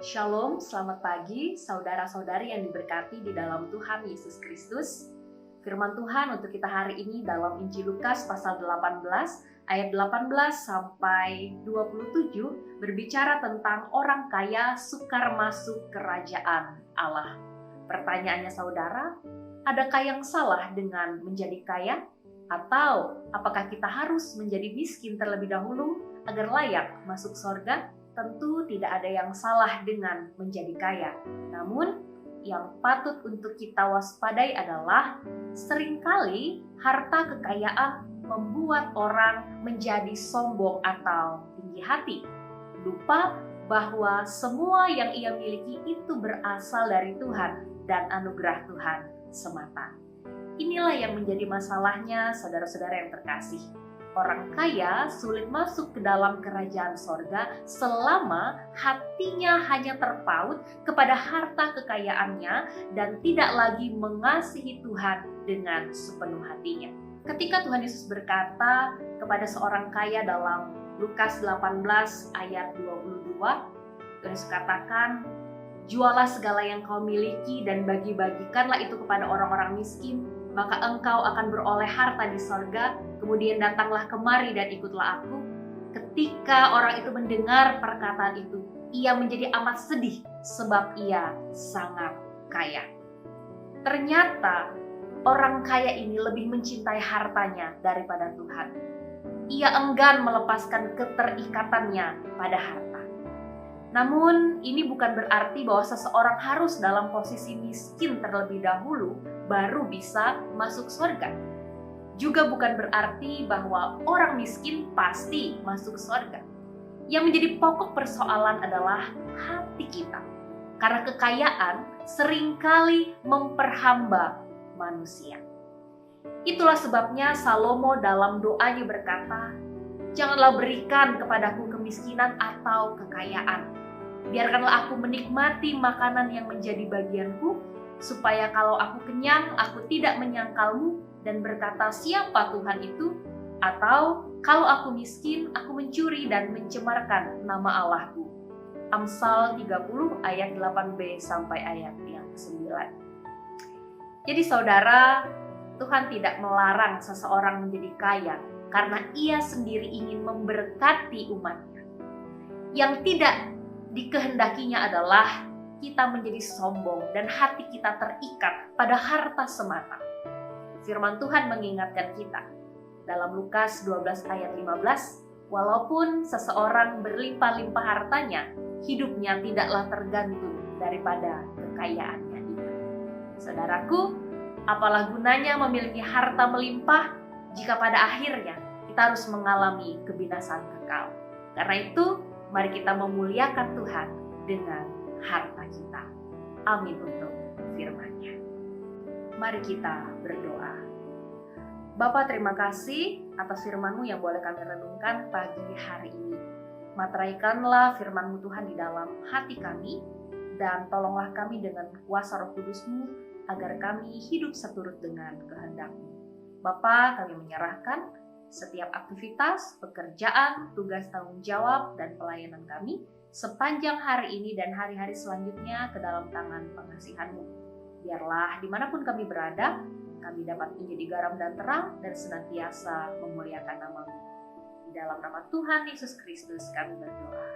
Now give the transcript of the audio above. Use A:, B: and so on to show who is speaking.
A: Shalom, selamat pagi saudara-saudari yang diberkati di dalam Tuhan Yesus Kristus. Firman Tuhan untuk kita hari ini dalam Injil Lukas pasal 18 ayat 18 sampai 27 berbicara tentang orang kaya sukar masuk kerajaan Allah. Pertanyaannya saudara, adakah yang salah dengan menjadi kaya? Atau apakah kita harus menjadi miskin terlebih dahulu agar layak masuk surga? Tentu tidak ada yang salah dengan menjadi kaya. Namun, yang patut untuk kita waspadai adalah seringkali harta kekayaan membuat orang menjadi sombong atau tinggi hati. Lupa bahwa semua yang ia miliki itu berasal dari Tuhan dan anugerah Tuhan semata. Inilah yang menjadi masalahnya saudara-saudara yang terkasih. Orang kaya sulit masuk ke dalam kerajaan sorga selama hatinya hanya terpaut kepada harta kekayaannya dan tidak lagi mengasihi Tuhan dengan sepenuh hatinya. Ketika Tuhan Yesus berkata kepada seorang kaya dalam Lukas 18 ayat 22, Tuhan Yesus katakan, "Jualah segala yang kau miliki dan bagi-bagikanlah itu kepada orang-orang miskin, maka engkau akan beroleh harta di sorga. Kemudian datanglah kemari dan ikutlah aku." Ketika orang itu mendengar perkataan itu, ia menjadi amat sedih sebab ia sangat kaya. Ternyata orang kaya ini lebih mencintai hartanya daripada Tuhan. Ia enggan melepaskan keterikatannya pada harta. Namun ini bukan berarti bahwa seseorang harus dalam posisi miskin terlebih dahulu baru bisa masuk surga. Juga bukan berarti bahwa orang miskin pasti masuk surga. Yang menjadi pokok persoalan adalah hati kita. Karena kekayaan seringkali memperhamba manusia. Itulah sebabnya Salomo dalam doanya berkata, "Janganlah berikan kepadaku kemiskinan atau kekayaan. Biarkanlah aku menikmati makanan yang menjadi bagianku, supaya kalau aku kenyang, aku tidak menyangkalmu dan berkata siapa Tuhan itu, atau kalau aku miskin, aku mencuri dan mencemarkan nama Allahku." Amsal 30 ayat 8b sampai ayat yang 9. Jadi saudara, Tuhan tidak melarang seseorang menjadi kaya karena ia sendiri ingin memberkati umatnya. Yang tidak dikehendakinya adalah kita menjadi sombong dan hati kita terikat pada harta semata. Firman Tuhan mengingatkan kita dalam Lukas 12 ayat 15, walaupun seseorang berlimpah-limpah hartanya, hidupnya tidaklah tergantung daripada kekayaannya itu. Saudaraku, apalah gunanya memiliki harta melimpah jika pada akhirnya kita harus mengalami kebinasaan kekal. Karena itu, mari kita memuliakan Tuhan dengan harta kita. Amin untuk firman-Nya. Mari kita berdoa. Bapa, terima kasih atas firman-Mu yang boleh kami renungkan pagi hari ini. Materaikanlah firman-Mu Tuhan di dalam hati kami, dan tolonglah kami dengan kuasa Roh Kudus-Mu agar kami hidup seturut dengan kehendak-Mu. Bapa, kami menyerahkan setiap aktivitas, pekerjaan, tugas tanggung jawab, dan pelayanan kami sepanjang hari ini dan hari-hari selanjutnya ke dalam tangan pengasihan-Mu. Biarlah dimanapun kami berada, kami dapat menjadi garam dan terang dan senantiasa memuliakan nama-Mu. Di dalam nama Tuhan Yesus Kristus kami berdoa.